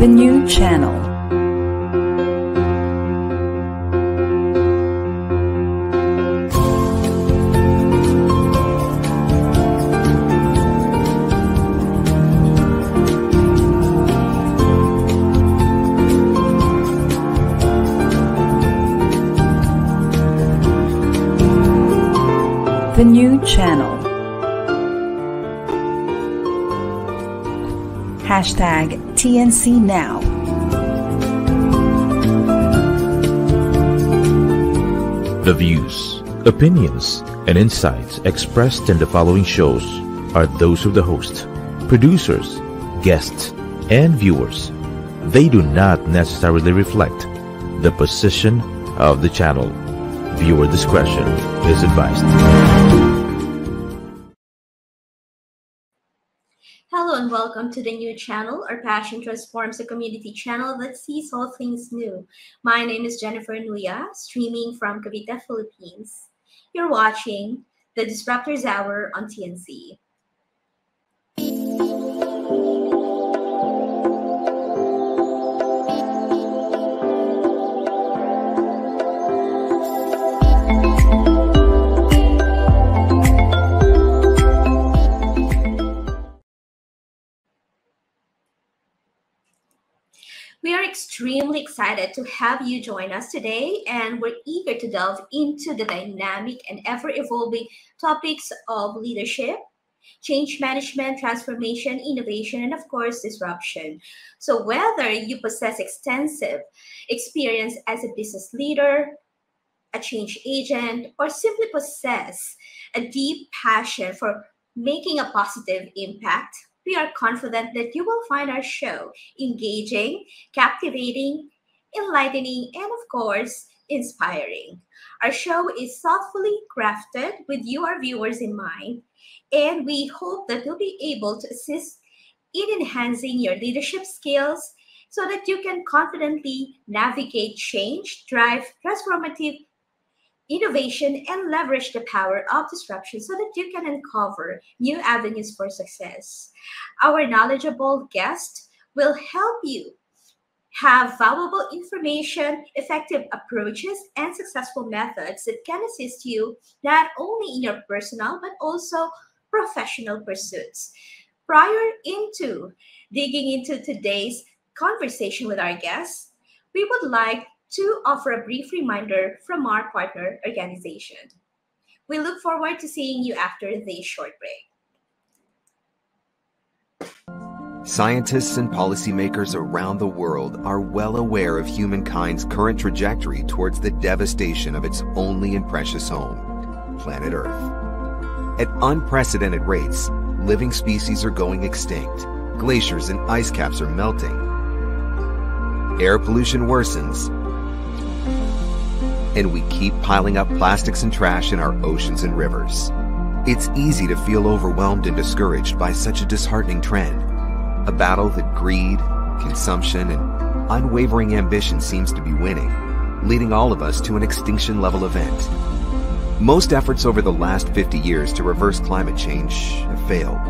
The new channel. The new channel. Hashtag TNCNow. The views, opinions, and insights expressed in the following shows are those of the host, producers, guests, and viewers. They do not necessarily reflect the position of the channel. Viewer discretion is advised. Hello and welcome to the new channel. Our passion transforms a community channel that sees all things new. My name is Nuya, streaming from Cavite, Philippines. You're watching the Disruptor's Hour on TNC. We are extremely excited to have you join us today, and we're eager to delve into the dynamic and ever-evolving topics of leadership, change management, transformation, innovation, and of course, disruption. So whether you possess extensive experience as a business leader, a change agent, or simply possess a deep passion for making a positive impact, we are confident that you will find our show engaging, captivating, enlightening, and of course, inspiring. Our show is thoughtfully crafted with you, our viewers, in mind, and we hope that you'll be able to assist in enhancing your leadership skills so that you can confidently navigate change, drive transformative innovation, and leverage the power of disruption so that you can uncover new avenues for success. Our knowledgeable guest will help you have valuable information, effective approaches, and successful methods that can assist you not only in your personal but also professional pursuits. Prior into digging into today's conversation with our guests, we would like to offer a brief reminder from our partner organization. We look forward to seeing you after this short break. Scientists and policymakers around the world are well aware of humankind's current trajectory towards the devastation of its only and precious home, planet Earth. At unprecedented rates, living species are going extinct. Glaciers and ice caps are melting. Air pollution worsens, and we keep piling up plastics and trash in our oceans and rivers. It's easy to feel overwhelmed and discouraged by such a disheartening trend, a battle that greed, consumption, and unwavering ambition seems to be winning, leading all of us to an extinction-level event. Most efforts over the last 50 years to reverse climate change have failed.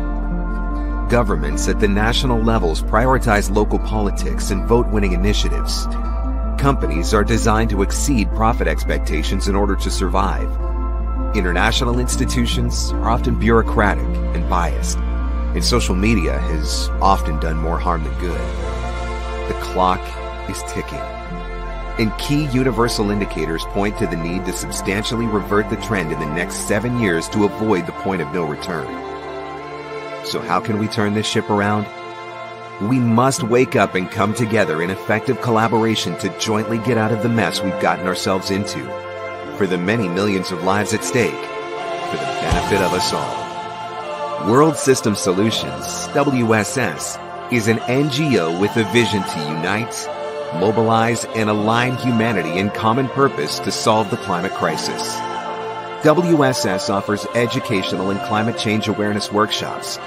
Governments at the national levels prioritize local politics and vote-winning initiatives. Companies are designed to exceed profit expectations in order to survive. International institutions are often bureaucratic and biased, and social media has often done more harm than good. The clock is ticking, and key universal indicators point to the need to substantially revert the trend in the next 7 years to avoid the point of no return. So how can we turn this ship around? We must wake up and come together in effective collaboration to jointly get out of the mess we've gotten ourselves into, for the many millions of lives at stake, for the benefit of us all. World System Solutions, WSS, is an NGO with a vision to unite, mobilize, and align humanity in common purpose to solve the climate crisis. WSS offers educational and climate change awareness workshops,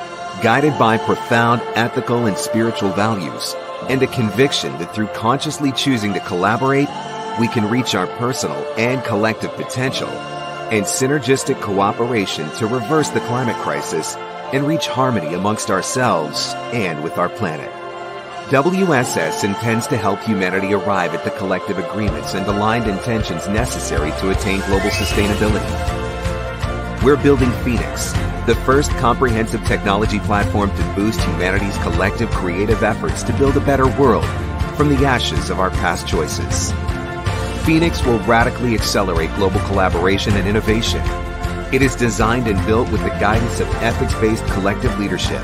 guided by profound ethical and spiritual values, and a conviction that through consciously choosing to collaborate, we can reach our personal and collective potential, and synergistic cooperation to reverse the climate crisis and reach harmony amongst ourselves and with our planet. WSS intends to help humanity arrive at the collective agreements and aligned intentions necessary to attain global sustainability. We're building Phoenix, the first comprehensive technology platform to boost humanity's collective creative efforts to build a better world from the ashes of our past choices. Phoenix will radically accelerate global collaboration and innovation. It is designed and built with the guidance of ethics-based collective leadership,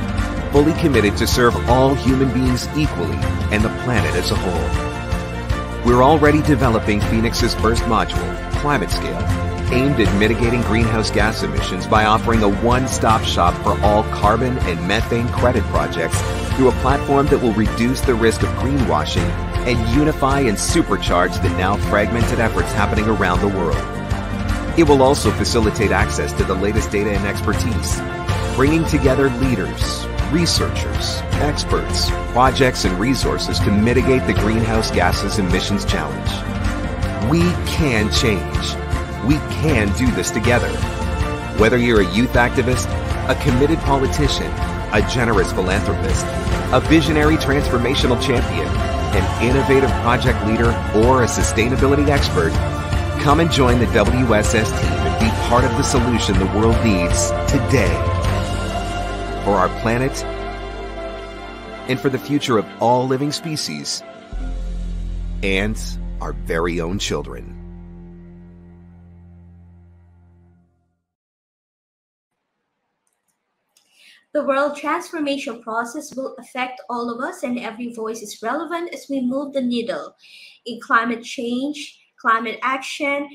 fully committed to serve all human beings equally and the planet as a whole. We're already developing Phoenix's first module, Climate Scale, aimed at mitigating greenhouse gas emissions by offering a one-stop shop for all carbon and methane credit projects through a platform that will reduce the risk of greenwashing and unify and supercharge the now fragmented efforts happening around the world. It will also facilitate access to the latest data and expertise, bringing together leaders, researchers, experts, projects, and resources to mitigate the greenhouse gases emissions challenge. We can change. We can do this together. Whether you're a youth activist, a committed politician, a generous philanthropist, a visionary transformational champion, an innovative project leader, or a sustainability expert, come and join the WSS team and be part of the solution the world needs today. For our planet and for the future of all living species and our very own children. The world transformation process will affect all of us, and every voice is relevant as we move the needle in climate change, climate action,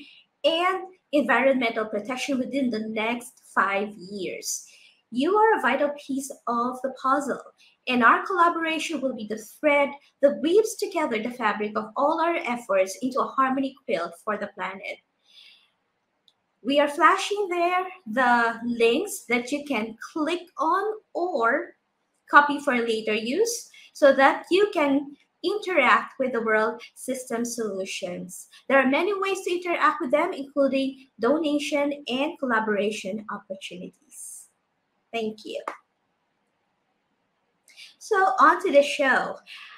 and environmental protection within the next 5 years. You are a vital piece of the puzzle, and our collaboration will be the thread that weaves together the fabric of all our efforts into a harmonic quilt for the planet. We are flashing there the links that you can click on or copy for later use so that you can interact with the World System Solutions. There are many ways to interact with them, including donation and collaboration opportunities. Thank you. So on to the show.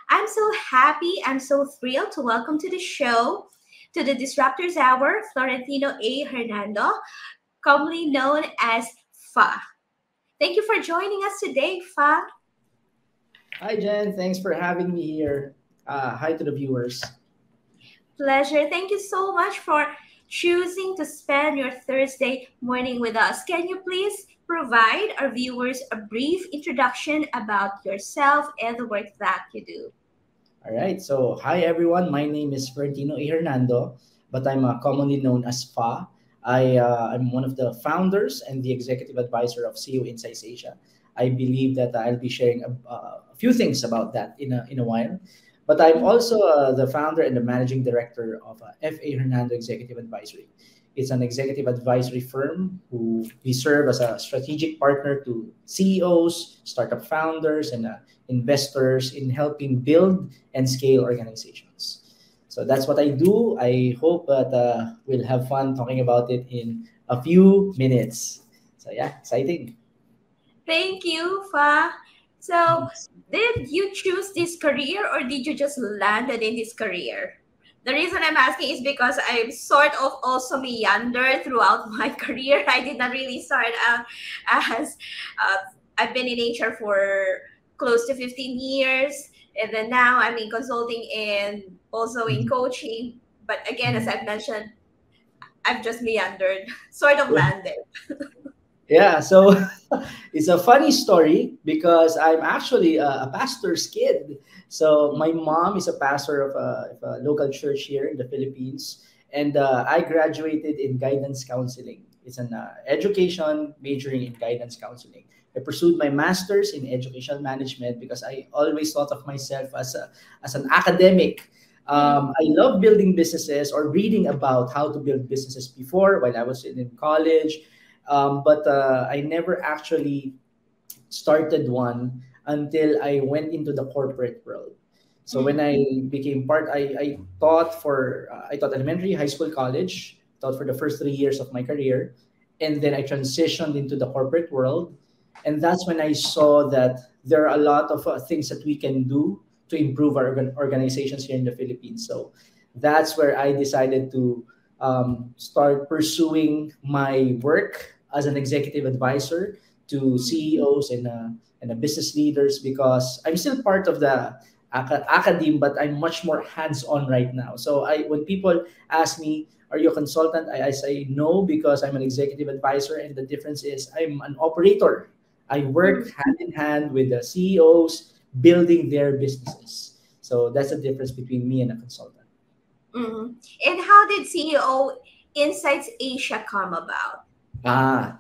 I'm so happy, I'm so thrilled to welcome to the show, to the Disruptors Hour, Florentino A. Hernando, commonly known as Fa. Thank you for joining us today, Fa. Hi, Jen. Thanks for having me here. Hi to the viewers. Pleasure. Thank you so much for choosing to spend your Thursday morning with us. Can you please provide our viewers a brief introduction about yourself and the work that you do? All right. So, hi, everyone. My name is Florentino A. Hernando, but I'm commonly known as Fa. I'm one of the founders and the executive advisor of CEO Insights Asia. I believe that I'll be sharing a few things about that in a while. But I'm also the founder and the managing director of FA Hernando Executive Advisory. It's an executive advisory firm who we serve as a strategic partner to CEOs, startup founders, and investors in helping build and scale organizations. So that's what I do. I hope that we'll have fun talking about it in a few minutes. So yeah, exciting. Thank you, Fa. So did you choose this career or did you just landed in this career? The reason I'm asking is because I'm sort of also meandered throughout my career. I did not really start out as, I've been in HR for close to 15 years. And then now I'm in consulting and also in coaching. But again, as I've mentioned, I've just meandered, sort of landed. Yeah, so it's a funny story because I'm actually a pastor's kid. So my mom is a pastor of a local church here in the Philippines. And I graduated in guidance counseling. It's an education majoring in guidance counseling. I pursued my master's in educational management because I always thought of myself as an academic. I love building businesses or reading about how to build businesses before while I was in college. But I never actually started one until I went into the corporate world. So when I became I taught elementary, high school, college, taught for the first 3 years of my career. And then I transitioned into the corporate world. And that's when I saw that there are a lot of things that we can do to improve our organizations here in the Philippines. So that's where I decided to start pursuing my work as an executive advisor to CEOs and the business leaders, because I'm still part of the Academe, but I'm much more hands-on right now. So when people ask me, are you a consultant? I say no, because I'm an executive advisor, and the difference is I'm an operator. I work hand in hand with the CEOs building their businesses. So that's the difference between me and a consultant. And how did CEO Insights Asia come about?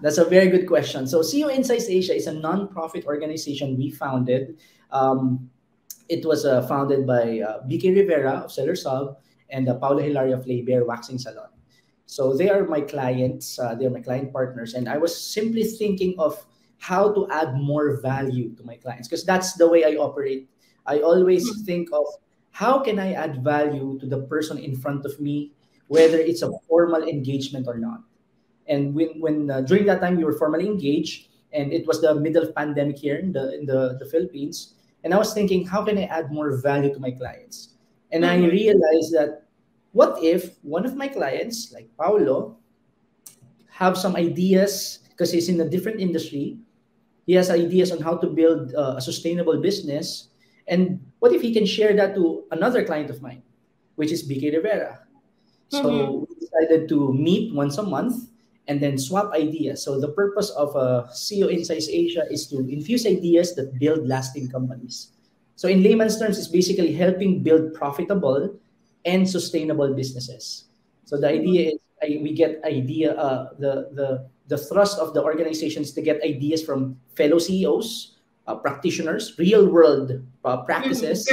That's a very good question. So CEO Insights Asia is a non-profit organization we founded. It was founded by BK Rivera of Sellers Hub and Paula Hilario of Bear Waxing Salon. So they are my clients. They are my client partners. And I was simply thinking of how to add more value to my clients, because that's the way I operate. I always think of how can I add value to the person in front of me, whether it's a formal engagement or not. And when during that time we were formally engaged, and it was the middle of pandemic here in the Philippines, and I was thinking, how can I add more value to my clients? And I realized that what if one of my clients, like Paulo, have some ideas, because he's in a different industry, he has ideas on how to build a sustainable business, and what if he can share that to another client of mine, which is BK Rivera? So we decided to meet once a month and then swap ideas. So the purpose of CEO Insights Asia is to infuse ideas that build lasting companies. So in layman's terms, it's basically helping build profitable and sustainable businesses. So the idea is we get the thrust of the organization is to get ideas from fellow CEOs, practitioners, real world practices,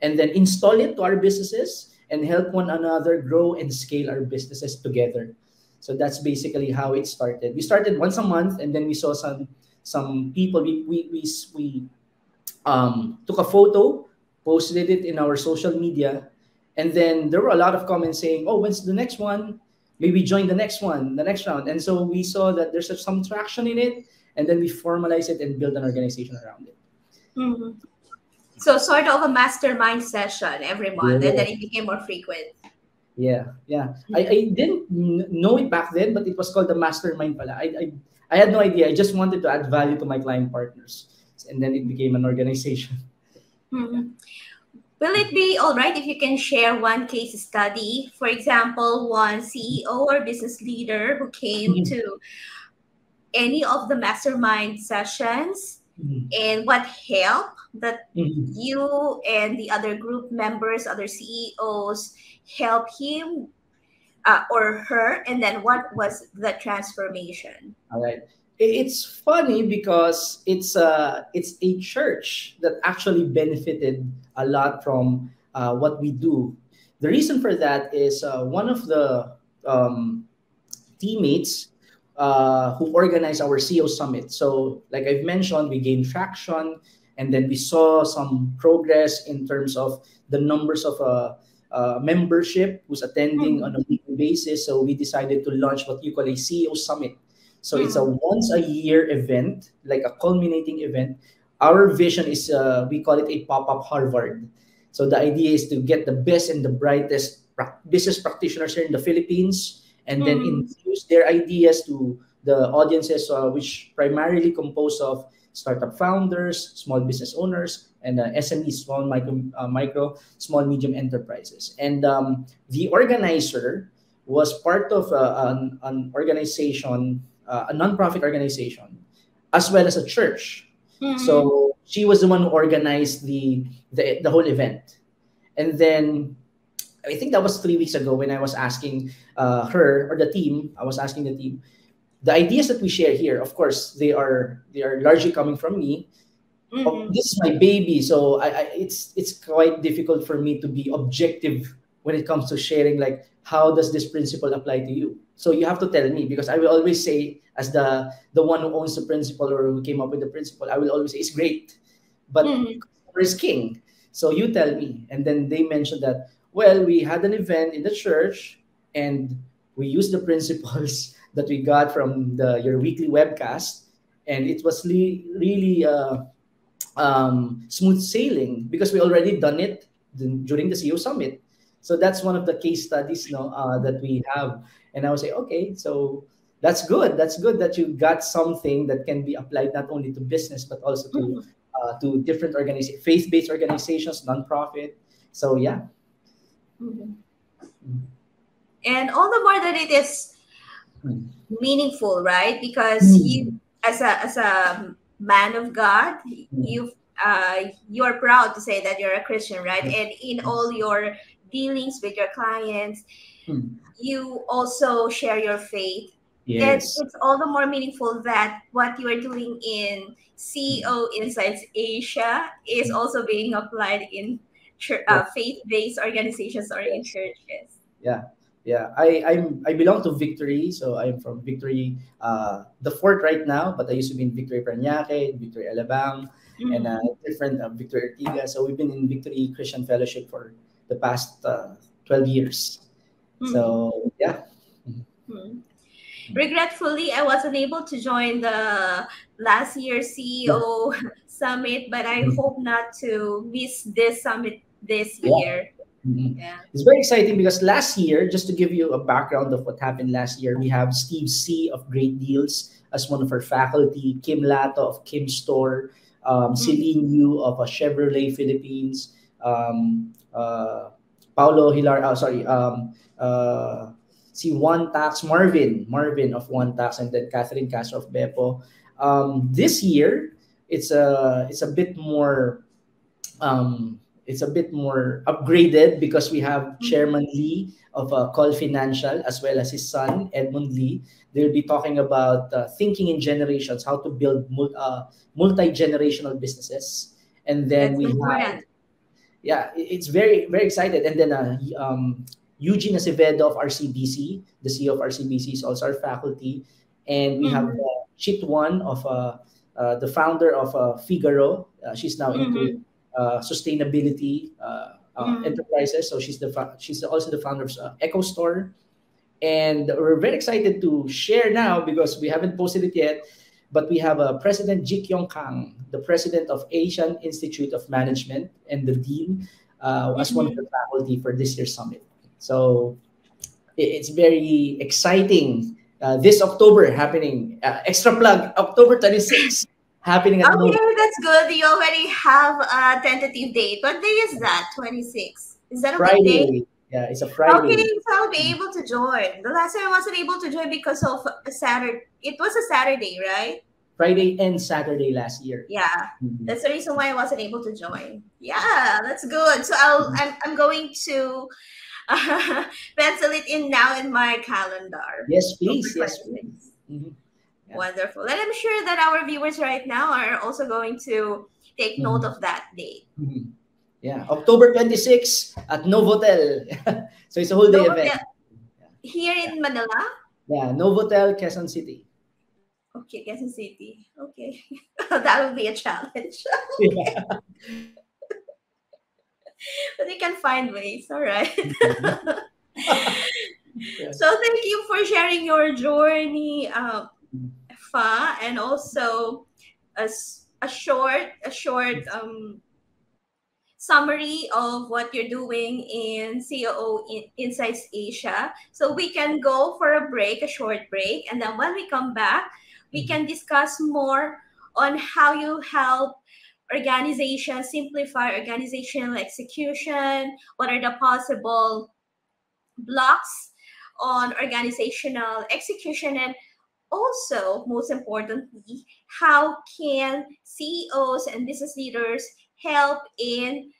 and then install it to our businesses and help one another grow and scale our businesses together. So that's basically how it started. We started once a month, and then we saw some people. We took a photo, posted it in our social media, and then there were a lot of comments saying, "Oh, when's the next one? Maybe join the next one, the next round." And so we saw that there's some traction in it, and then we formalized it and built an organization around it. So sort of a mastermind session every month, and then it became more frequent. Yeah. I didn't know it back then, but it was called the Mastermind pala. I had no idea. I just wanted to add value to my client partners, and then it became an organization. Will it be all right if you can share one case study? For example, one CEO or business leader who came to any of the mastermind sessions and what help that you and the other group members, other CEOs help him or her, and then what was the transformation? All right. It's funny because it's a church that actually benefited a lot from what we do. The reason for that is one of the teammates who organized our CEO Summit. So like I've mentioned, we gained traction, and then we saw some progress in terms of the numbers of membership who's attending on a weekly basis. So we decided to launch what you call a CEO Summit. So it's a once a year event, like a culminating event. Our vision is, we call it a pop-up Harvard. So the idea is to get the best and the brightest business practitioners here in the Philippines, and then infuse their ideas to the audiences, which primarily compose of startup founders, small business owners, and SMEs, small, medium enterprises. And the organizer was part of an organization, a nonprofit organization, as well as a church. So she was the one who organized the whole event. And then I think that was 3 weeks ago when I was asking her or the team. I was asking the team, the ideas that we share here, of course, they are largely coming from me. This is my baby, so it's quite difficult for me to be objective when it comes to sharing, like, how does this principle apply to you? So you have to tell me, because I will always say, as the one who owns the principle or who came up with the principle, I will always say it's great, but customer is king. So you tell me. And then they mentioned that, well, we had an event in the church and we used the principles that we got from your weekly webcast, and it was really smooth sailing because we already done it during the CEO Summit. So that's one of the case studies, that we have. And I would say, okay, so that's good. That's good that you got something that can be applied not only to business but also to different organizations, faith-based organizations, nonprofit. So yeah. And all the more that it is meaningful, right? Because you, as a man of God, you are proud to say that you're a Christian, right? And in all your dealings with your clients, you also share your faith. Yes. It's all the more meaningful that what you are doing in CEO Insights Asia is also being applied in faith-based organizations or in churches. Yeah. I belong to Victory, so I'm from Victory, the fort right now, but I used to be in Victory Parañaque, Victory Alabang, and different Victory Ortiga. So we've been in Victory Christian Fellowship for the past 12 years. So yeah. Regretfully, I wasn't able to join the last year's CEO summit, but I hope not to miss this summit this year. Yeah. It's very exciting because last year, just to give you a background of what happened last year, we have Steve C. of Great Deals as one of our faculty, Kim Lato of Kim Store, Celine Yu of Chevrolet Philippines, Paulo Hilar, si One Tax, Marvin of One Tax, and then Catherine Castro of Beppo. This year, it's a bit more upgraded because we have Chairman Lee of Call Financial as well as his son Edmund Lee. They'll be talking about thinking in generations, how to build multi-generational businesses, and then it's very very excited. And then Eugene Acevedo of RCBC, the CEO of RCBC, is also our faculty. And we have Chit Wan of the founder of Figaro. She's now into sustainability enterprises. So she's also the founder of Echo Store. And we're very excited to share now because we haven't posted it yet. But we have President Jik Yong Kang, the president of Asian Institute of Management and the dean as one of the faculty for this year's summit. So it's very exciting. This October happening, extra plug, October 26th, happening at that's good. You already have a tentative date. What day is that? 26. Is that a Friday? Day? Yeah, it's a Friday. Okay, so I'll be able to join. The last time I wasn't able to join because of a Saturday. It was a Saturday, right? Friday and Saturday last year. Yeah, that's the reason why I wasn't able to join. Yeah, that's good. So I'm going to pencil it in now in my calendar. Yes, please. Yes, please. Yeah. Wonderful. And I'm sure that our viewers right now are also going to take note of that date. Yeah, October 26th at Novotel. So it's a whole day event. Here in Manila? Yeah, Novotel, Quezon City. Okay, Quezon City. Okay. That will be a challenge. Yeah. But you can find ways. All right. So thank you for sharing your journey, Fa, and also a short summary of what you're doing in COO Insights Asia. So we can go for a short break, and then when we come back, we can discuss more on how you help organizations simplify organizational execution, what are the possible blocks on organizational execution, and also, most importantly, how can CEOs and business leaders help in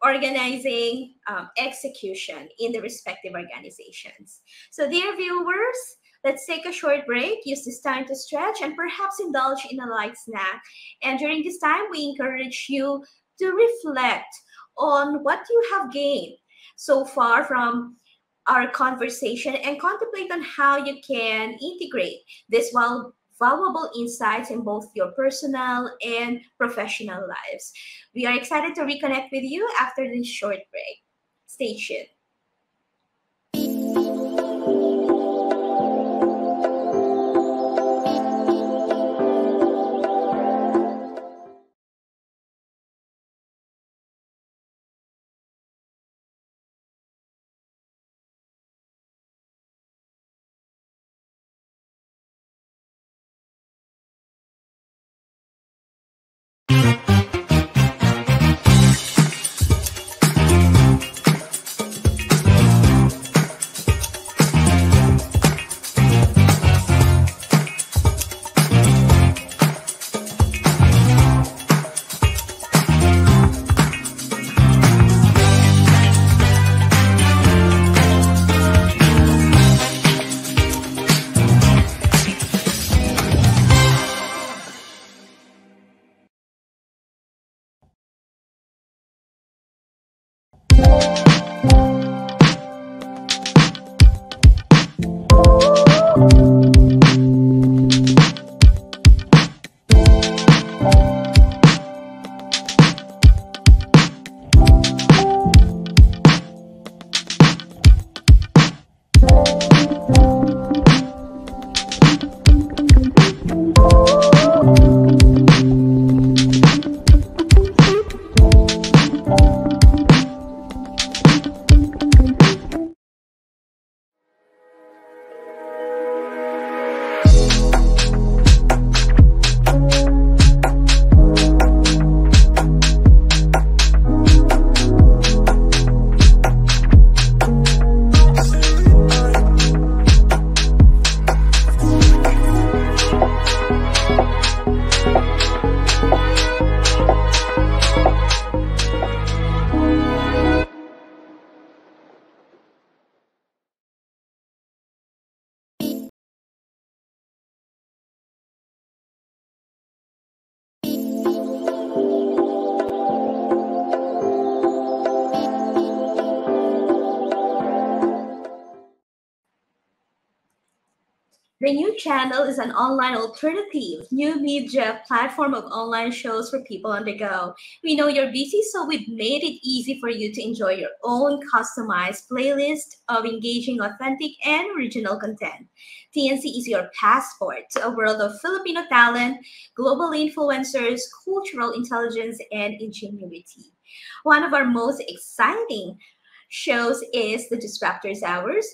organizing execution in the respective organizations. So dear viewers, let's take a short break, use this time to stretch and perhaps indulge in a light snack. And during this time, we encourage you to reflect on what you have gained so far from our conversation and contemplate on how you can integrate this valuable insights in both your personal and professional lives. We are excited to reconnect with you after this short break. Stay tuned. The new channel is an online alternative, new media platform of online shows for people on the go. We know you're busy, so we've made it easy for you to enjoy your own customized playlist of engaging, authentic, and original content. TNC is your passport to a world of Filipino talent, global influencers, cultural intelligence, and ingenuity. One of our most exciting shows is the Disruptors Hours,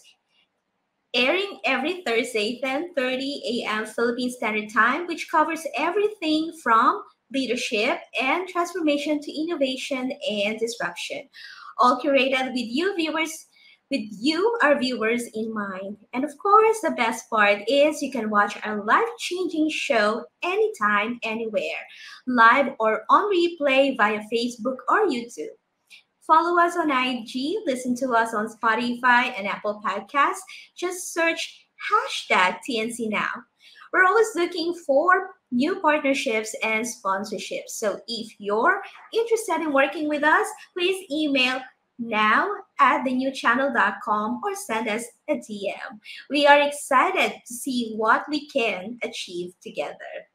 airing every Thursday, 10:30 a.m. Philippine Standard Time, which covers everything from leadership and transformation to innovation and disruption, all curated with you, our viewers, in mind. And of course, the best part is you can watch our life-changing show anytime, anywhere, live or on replay via Facebook or YouTube. Follow us on IG, listen to us on Spotify and Apple Podcasts. Just search hashtag TNCNow. We're always looking for new partnerships and sponsorships. So if you're interested in working with us, please email now@thenewchannel.com or send us a DM. We are excited to see what we can achieve together.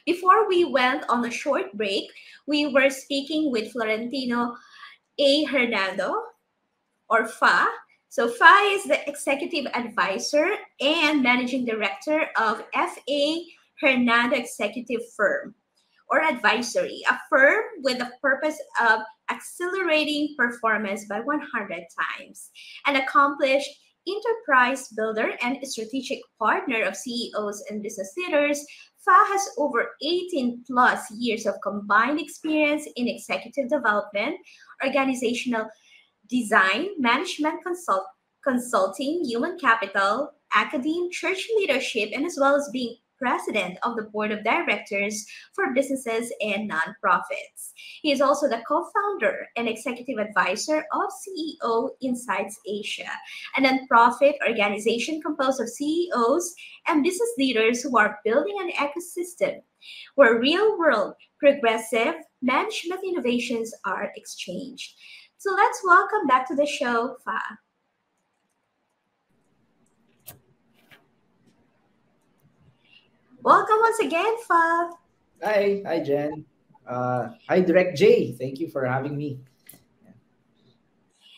Before we went on a short break, we were speaking with Florentino A. Hernando, or FA. So FA is the Executive Advisor and Managing Director of FA Hernando Executive Firm, or Advisory, a firm with the purpose of accelerating performance by 100 times. An accomplished enterprise builder and strategic partner of CEOs and business leaders, FA has over 18 plus years of combined experience in executive development, organizational design, management consulting, human capital, academe, church leadership, and as well as being president of the board of directors for businesses and nonprofits. He is also the co-founder and executive advisor of CEO Insights Asia, a nonprofit organization composed of CEOs and business leaders who are building an ecosystem where real-world, progressive management innovations are exchanged. So let's welcome back to the show, Fa. Welcome once again, Fa. Hi, Jen. Hi, Direct J. Thank you for having me.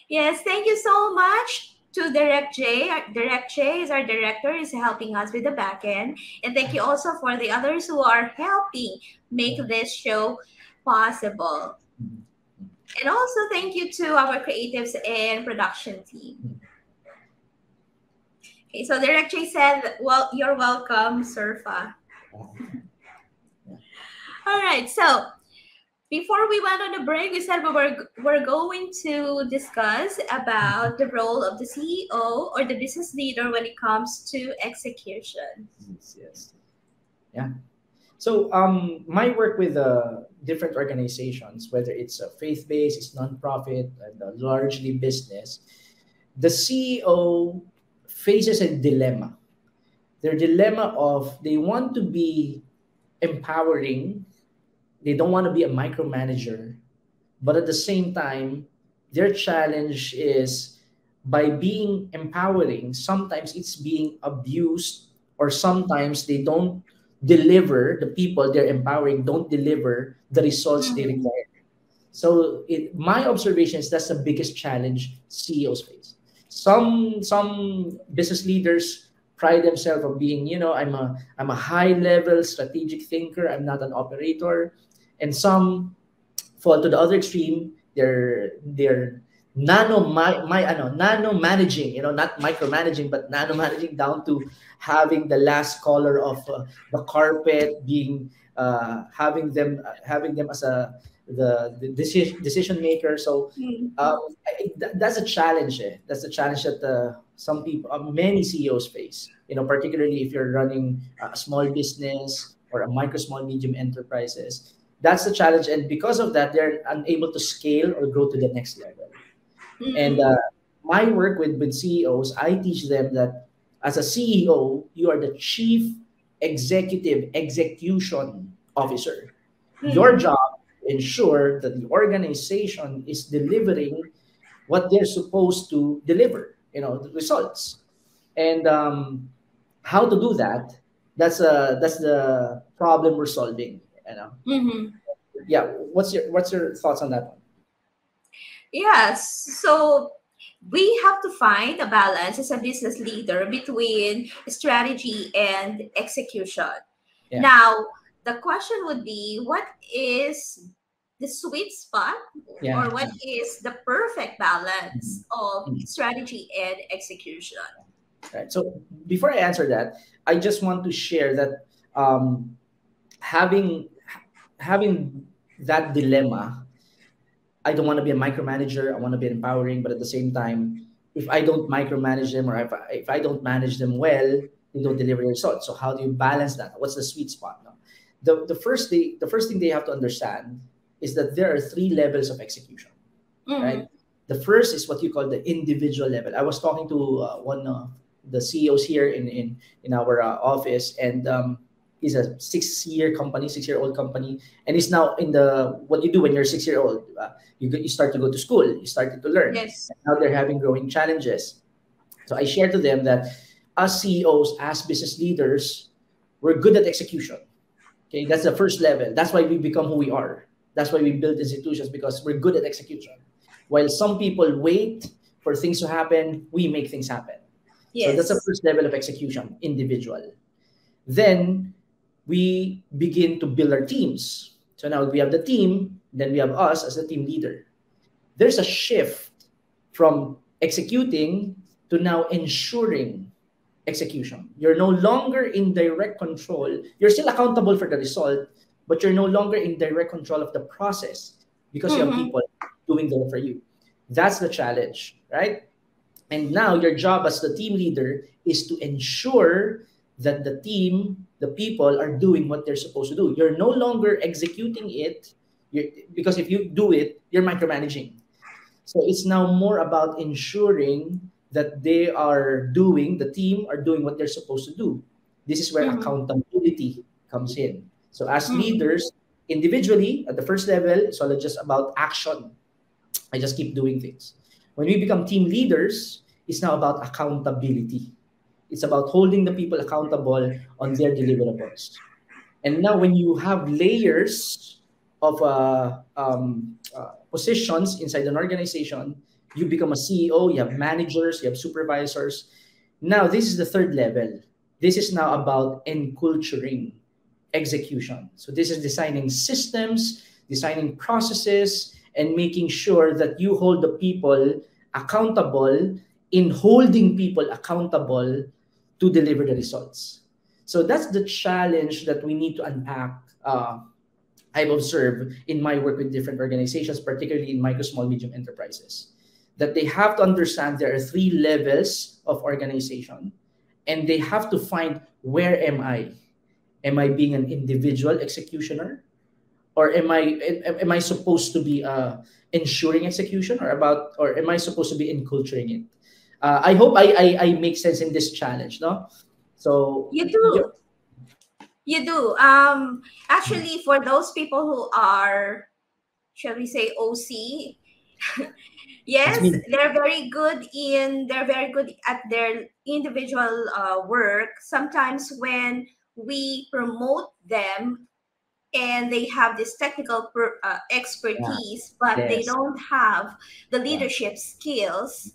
Yes, thank you so much to Direct J. Direct J is our director, is helping us with the back end. And thank you also for the others who are helping make this show possible. And also thank you to our creatives and production team. Okay, so Direct J said, well, you're welcome, Surfa. All right, so before we went on the break, we said we're going to discuss about the role of the CEO or the business leader when it comes to execution. Yes. Yeah. So my work with different organizations, whether it's a faith-based, it's nonprofit, and largely business, the CEO faces a dilemma. Their dilemma of they want to be empowering, they don't want to be a micromanager, but at the same time, Their challenge is by being empowering, sometimes it's being abused, or sometimes they don't deliver, the people they're empowering don't deliver the results they Mhm. require. So my observation is that's the biggest challenge CEOs face. Some business leaders pride themselves on being, I'm a high level strategic thinker. I'm not an operator, and some fall to the other extreme. They're nano managing, not micromanaging, but nano managing down to having the last color of the carpet, being having them as the decision maker. So Mhm. that's a challenge. That's a challenge that some people, many CEOs face. Particularly if you're running a small business or a micro, small, medium enterprises. That's the challenge, and because of that, they're unable to scale or grow to the next level. And Mhm. my work with CEOs, I teach them that as a CEO, you are the chief executive execution officer. Your Mhm. job to ensure that the organization is delivering what they're supposed to deliver, the results. And how to do that, that's the problem we're solving. Mhm. Yeah, what's your thoughts on that one? Yes. So we have to find a balance as a business leader between strategy and execution. Yeah. Now, the question would be, what is the sweet spot, or Yeah. what is the perfect balance of Mhm. strategy and execution? Right. So before I answer that, I just want to share that um, having having that dilemma. I don't want to be a micromanager. I want to be empowering, but at the same time, if I don't micromanage them, or if I don't manage them well, they don't deliver the results. So how do you balance that? What's the sweet spot? No? The first thing they have to understand is that there are three levels of execution, right? Mm-hmm. The first is what you call the individual level. I was talking to one of the CEOs here in our office, and he's a 6-year company, 6-year old company, and he's now in the what you do when you're 6 year old. You start to go to school, you started to learn. Yes. And now they're having growing challenges. So I share to them that as CEOs, as business leaders, we're good at execution. Okay, that's the first level. That's why we become who we are. That's why we build institutions, because we're good at execution. While some people wait for things to happen, we make things happen. So that's the Yes. first level of execution, individual. Then we begin to build our teams. So now we have the team, then we have us as the team leader. There's a shift from executing to now ensuring execution. You're no longer in direct control. You're still accountable for the result, but you're no longer in direct control of the process because you have Mm-hmm. people doing that for you. That's the challenge, right? And now your job as the team leader is to ensure that the team, the people are doing what they're supposed to do. You're no longer executing it because if you do it, you're micromanaging. So it's now more about ensuring that the team are doing what they're supposed to do. This is where Mm-hmm. accountability comes in. So as Mm-hmm. leaders, individually at the first level, it's all just about action. I just keep doing things. When we become team leaders, it's now about accountability. It's about holding the people accountable on their deliverables. And now, when you have layers of positions inside an organization, you become a CEO, you have managers, you have supervisors. Now, this is the third level. This is now about enculturing execution. So, this is designing systems, designing processes, and making sure that you hold the people accountable in holding people accountable to deliver the results. So that's the challenge that we need to unpack. I've observed in my work with different organizations, particularly in micro, small, medium enterprises, that they have to understand there are three levels of organization, and they have to find, where am I? Am I being an individual executioner, or am I supposed to be ensuring execution, or am I supposed to be enculturing it? I hope I make sense in this challenge, no? So You you, do. You do. Actually, for those people who are, shall we say, OC, It's Yes, me. they're very good at their individual work. Sometimes when we promote them and they have this technical Yeah. expertise, but they Yes. don't have the Yeah. leadership skills,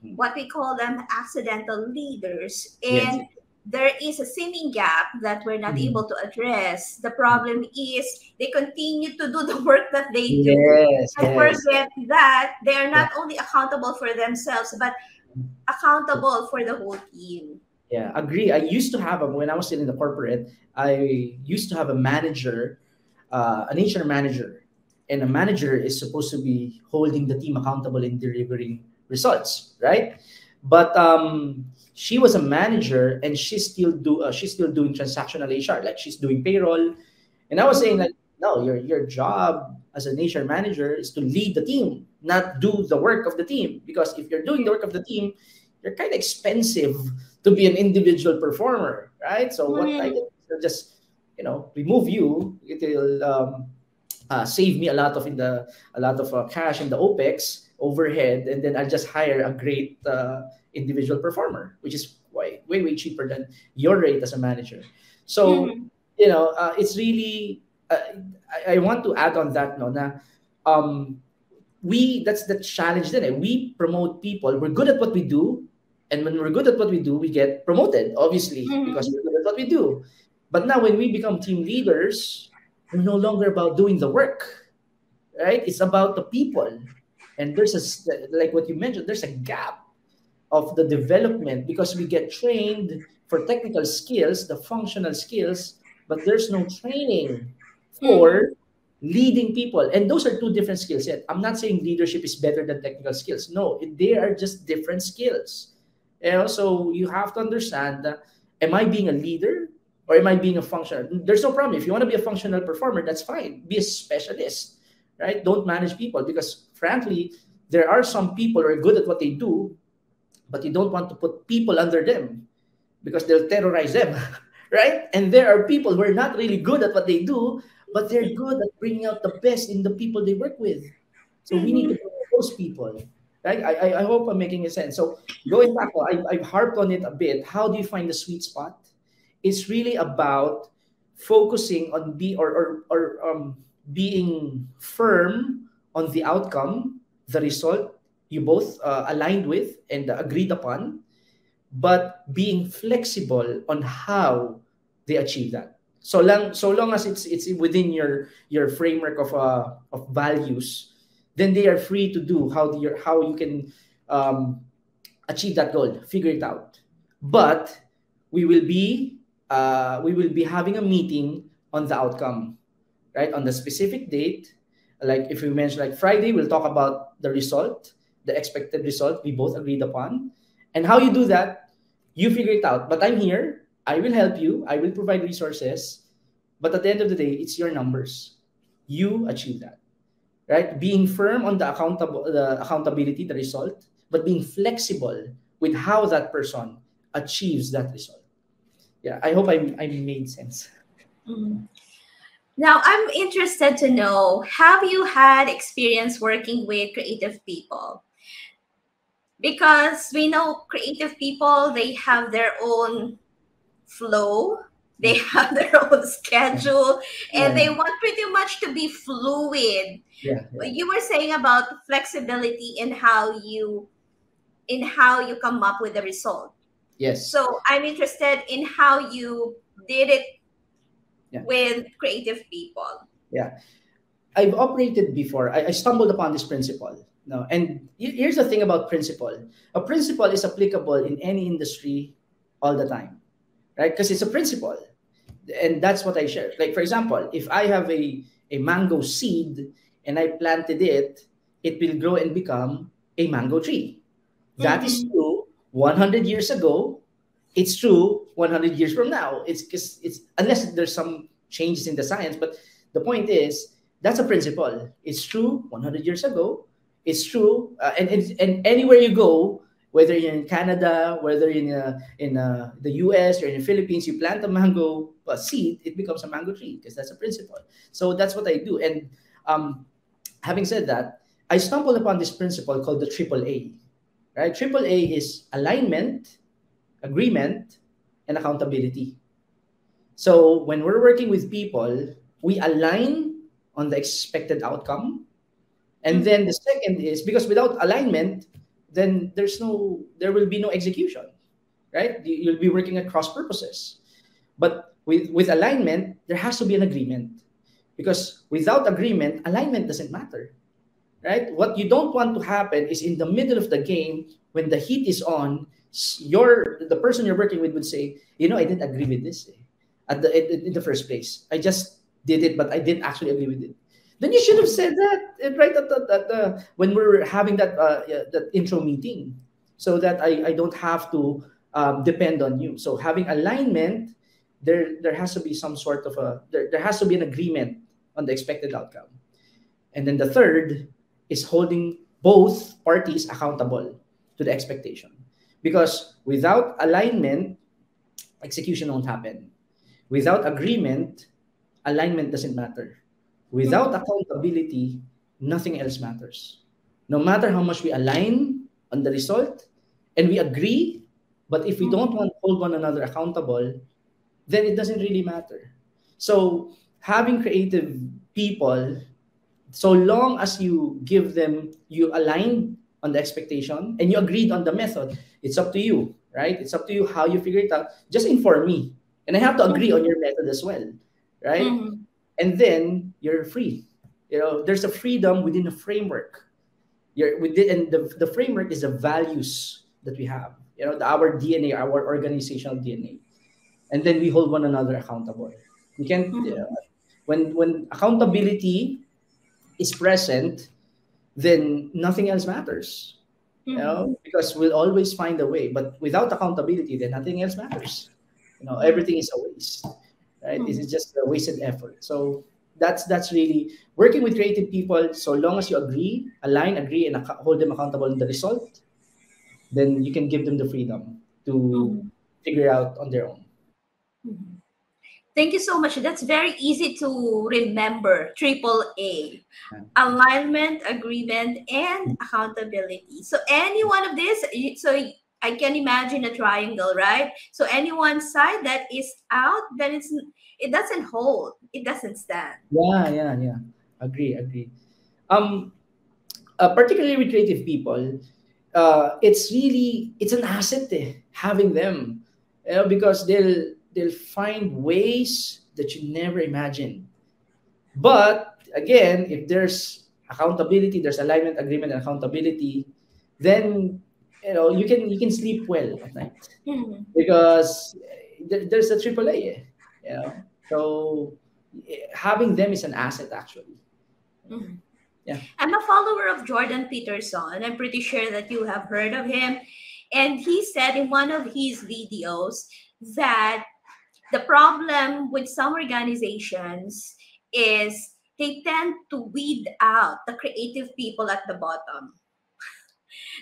Mhm. what we call them accidental leaders. Yes. And there is a seeming gap that we're not Mhm. able to address. The problem is they continue to do the work that they do Yes. and Yes. forget that they are Yeah. not only accountable for themselves, but accountable for the whole team. Yeah, agree. I used to have a, when I was still in the corporate, I used to have a manager, an HR manager, and a manager is supposed to be holding the team accountable in delivering results, right? But she was a manager, and she's still doing transactional HR, like she's doing payroll. And I was saying Mhm. like, no, your job as an HR manager is to lead the team, not do the work of the team. Because if you're doing the work of the team, you're kind of expensive to be an individual performer, right? So what I Mhm. did is just, remove you. It will save me a lot of cash in the OPEX overhead, and then I'll just hire a great individual performer, which is way cheaper than your rate as a manager. So Mhm. it's really I want to add on that, no, na um, we that's the challenge then. We promote people. We're good at what we do, and when we're good at what we do, we get promoted, obviously, because Mhm. we're good at what we do. But now, when we become team leaders, we're no longer about doing the work, right? It's about the people, and like what you mentioned. There's a gap of the development because we get trained for technical skills, the functional skills, but there's no training for Mhm. leading people. And those are two different skills. Yet I'm not saying leadership is better than technical skills. No, they are just different skills. So you have to understand that, am I being a leader or am I being a functional? There's no problem. If you want to be a functional performer, that's fine. Be a specialist, right? Don't manage people because frankly, there are some people who are good at what they do, but you don't want to put people under them because they'll terrorize them, right? And there are people who are not really good at what they do, but they're good at bringing out the best in the people they work with. So we need to Mhm. promote those people, right? I hope I'm making a sense. So going back, I've harped on it a bit. How do you find the sweet spot? It's really about focusing on being firm on the outcome, the result you both aligned with and agreed upon, but being flexible on how they achieve that. So long as it's within your framework of values, then they are free to do how you can um, achieve that goal. Figure it out. But we will be having a meeting on the outcome, right? On the specific date. Like if we mention like Friday, we'll talk about the result, the expected result we both agreed upon. And how you do that, you figure it out. But I'm here. I will help you. I will provide resources. But at the end of the day, it's your numbers. You achieve that, right? Being firm on the accountability, the result, but being flexible with how that person achieves that result. Yeah, I hope I made sense. Mhm. Now, I'm interested to know, have you had experience working with creative people? Because we know creative people, they have their own flow, they Yeah, have their own yeah, schedule, and yeah, they want pretty much to be fluid. yeah, yeah. You were saying about flexibility in how you come up with the result. Yes, So I'm interested in how you did it yeah, with creative people. yeah. I've operated before. I stumbled upon this principle. No, and here's the thing about principle. A principle is applicable in any industry all the time, right? Because it's a principle, and that's what I share. Like for example, if I have a mango seed and I planted it, it will grow and become a mango tree. That is Mm-hmm. true 100 years ago. It's true 100 years from now. It's because it's unless there's some changes in the science, but the point is that's a principle. It's true 100 years ago. It's true, and anywhere you go, whether you're in Canada, whether in the US or in the Philippines, you plant a mango seed, it becomes a mango tree because that's a principle. So that's what I do. And um, having said that, I stumbled upon this principle called the triple A. Right? Triple A is alignment, agreement, and accountability. So when we're working with people, we align on the expected outcome. And then the second is, because without alignment, then there will be no execution, right? You'll be working at cross purposes. But with alignment, there has to be an agreement, because without agreement, alignment doesn't matter, right? What you don't want to happen is in the middle of the game, when the heat is on, the person you're working with would say, I didn't agree with this in the first place. I just did it, but I didn't actually agree with it. Then you should have said that right at when we're having that intro meeting, so that I don't have to depend on you. So having alignment, there has to be some sort of there has to be an agreement on the expected outcome. And then the third is holding both parties accountable to the expectation. Because without alignment, execution won't happen. Without agreement, alignment doesn't matter. Without accountability, nothing else matters. No matter how much we align on the result and we agree, but if we don't want to hold one another accountable, then it doesn't really matter. So having creative people, so long as you align on the expectation and you agreed on the method, it's up to you, right? It's up to you how you figure it out. Just inform me. And I have to agree on your method as well, right? And then you're free. There's a freedom within a framework. And the framework is the values that we have. Our DNA, our organizational DNA. And then we hold one another accountable. We can when accountability is present, then nothing else matters. Because we'll always find a way. But without accountability, then nothing else matters. Everything is a waste. Right? This is just a wasted effort. So that's really working with creative people. So long as you agree, and hold them accountable in the result, then you can give them the freedom to figure out on their own. Thank you so much. That's very easy to remember. Triple A: alignment, agreement, and accountability. So any one of this, I can imagine a triangle, right? So any one side that is out, then it doesn't hold. It doesn't stand. Yeah. Agree. Particularly with creative people, it's an asset having them, because they'll find ways that you never imagined. But again, if there's accountability, there's alignment, agreement, and accountability, then you can sleep well at night, because there's a AAA. So having them is an asset, actually. Yeah. I'm a follower of Jordan Peterson. I'm pretty sure that you have heard of him. And he said in one of his videos that the problem with some organizations is they tend to weed out the creative people at the bottom.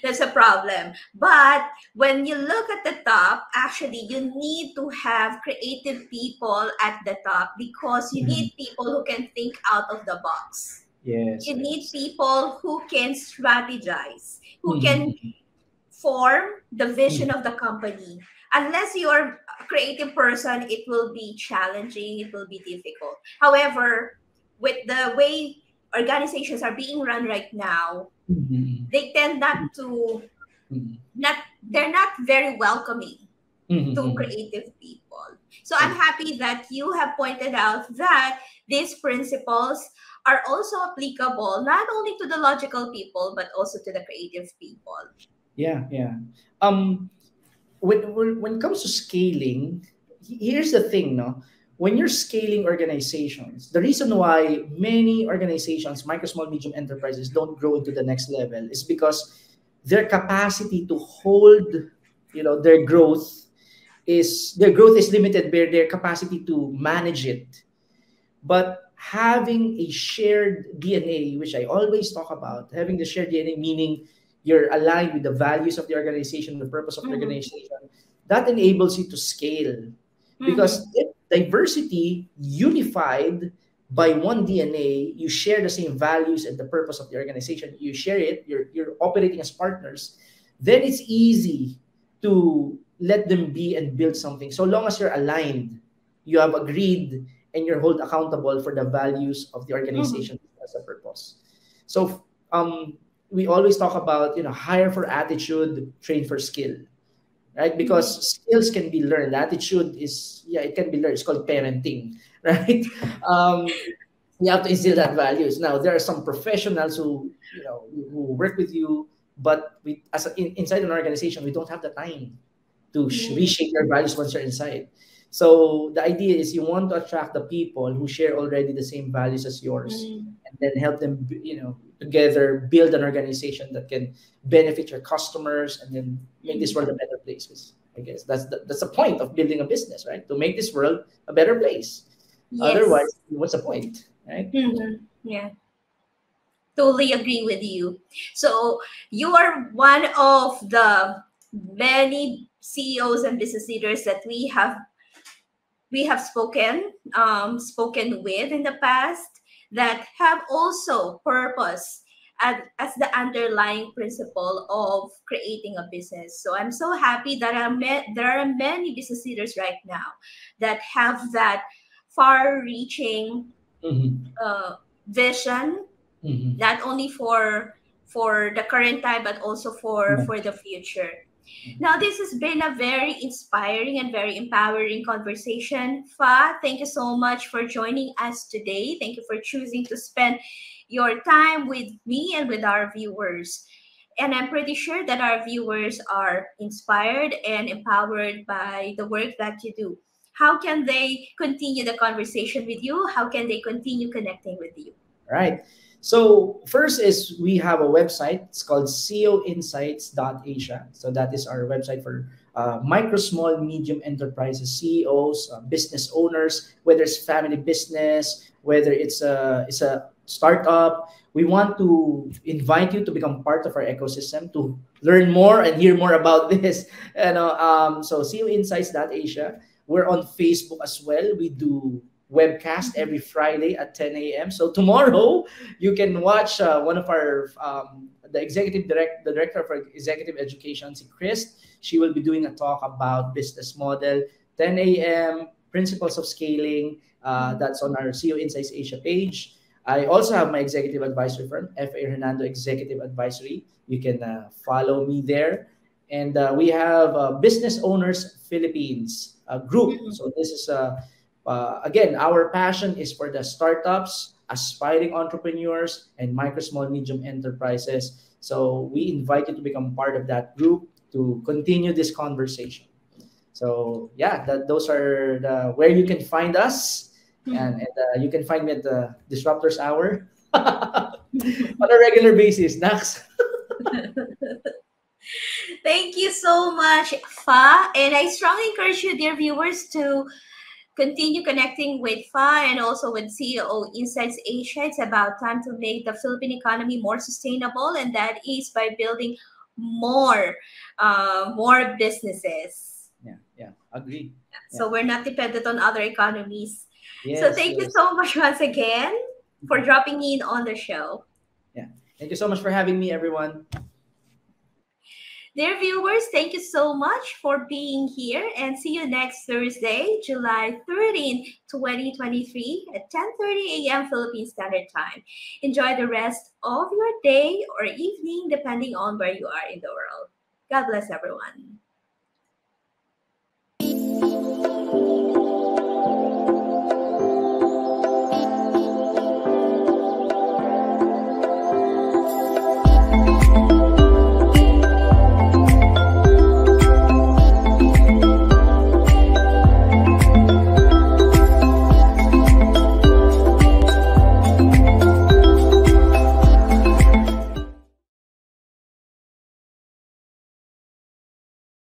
That's a problem. But when you look at the top, actually, you need to have creative people at the top, because you need people who can think out of the box. Yes. You need people who can strategize, who can form the vision of the company. Unless you're a creative person, it will be challenging, it will be difficult. However, with the way organizations are being run right now, they tend not to, they're not very welcoming to creative people. So I'm happy that you have pointed out that these principles are also applicable not only to the logical people, but also to the creative people. Yeah. When it comes to scaling, here's the thing, no? When you're scaling organizations, the reason why many organizations, micro, small, medium enterprises, don't grow into the next level is because their capacity to hold, their growth is limited by their capacity to manage it. But having a shared DNA, which I always talk about, having the shared DNA, meaning you're aligned with the values of the organization, the purpose of the organization, that enables you to scale. Because diversity unified by one DNA, you share the same values and the purpose of the organization, you share it, you're operating as partners, then it's easy to let them be and build something. So long as you're aligned, you have agreed, and you're held accountable for the values of the organization as a purpose. So we always talk about, hire for attitude, train for skill, right? Because skills can be learned. Attitude is, it can be learned. It's called parenting, right? You have to instill that values. Now, there are some professionals who work with you, but inside an organization, we don't have the time to reshape your values once you're inside. So the idea is you want to attract the people who share already the same values as yours, and then help them, together build an organization that can benefit your customers and then make this world a better place. 'Cause I guess that's the point of building a business, right? To make this world a better place. Yes. Otherwise, what's the point, right? Yeah. Totally agree with you. So you are one of the many CEOs and business leaders that we have spoken with in the past that have also purpose as the underlying principle of creating a business. So I'm so happy that there are many business leaders right now that have that far-reaching vision, not only for the current time, but also for the future. Now, this has been a very inspiring and very empowering conversation. Fa, thank you so much for joining us today. Thank you for choosing to spend your time with me and with our viewers. And I'm pretty sure that our viewers are inspired and empowered by the work that you do. How can they continue the conversation with you? How can they continue connecting with you? Right. So first is we have a website. It's called ceoinsights.asia. So that is our website for micro, small, medium enterprises, CEOs, business owners, whether it's family business, whether it's a startup. We want to invite you to become part of our ecosystem, to learn more and hear more about this. So ceoinsights.asia. We're on Facebook as well. We do webcast every Friday at 10 a.m. So tomorrow you can watch one of our the director of executive education, Chris. She will be doing a talk about business model. 10 a.m. principles of scaling. That's on our CEO Insights Asia page. I also have my executive advisory firm, FA Hernando Executive Advisory. You can follow me there. And we have Business Owners Philippines group. So this is again, our passion is for the startups, aspiring entrepreneurs, and micro, small, medium enterprises. So we invite you to become part of that group to continue this conversation. So yeah, those are where you can find us, and you can find me at the Disruptors Hour on a regular basis. Nax. Thank you so much, Fa. And I strongly encourage you, dear viewers, to continue connecting with Fa and also with CEO Insights Asia. It's about time to make the Philippine economy more sustainable, and that is by building more businesses. Yeah, agree. So we're not dependent on other economies. Yes, so thank you so much once again for dropping in on the show. Yeah, thank you so much for having me, everyone. Dear viewers, thank you so much for being here, and see you next Thursday, July 13, 2023 at 10:30 a.m. Philippine Standard Time. Enjoy the rest of your day or evening, depending on where you are in the world. God bless everyone.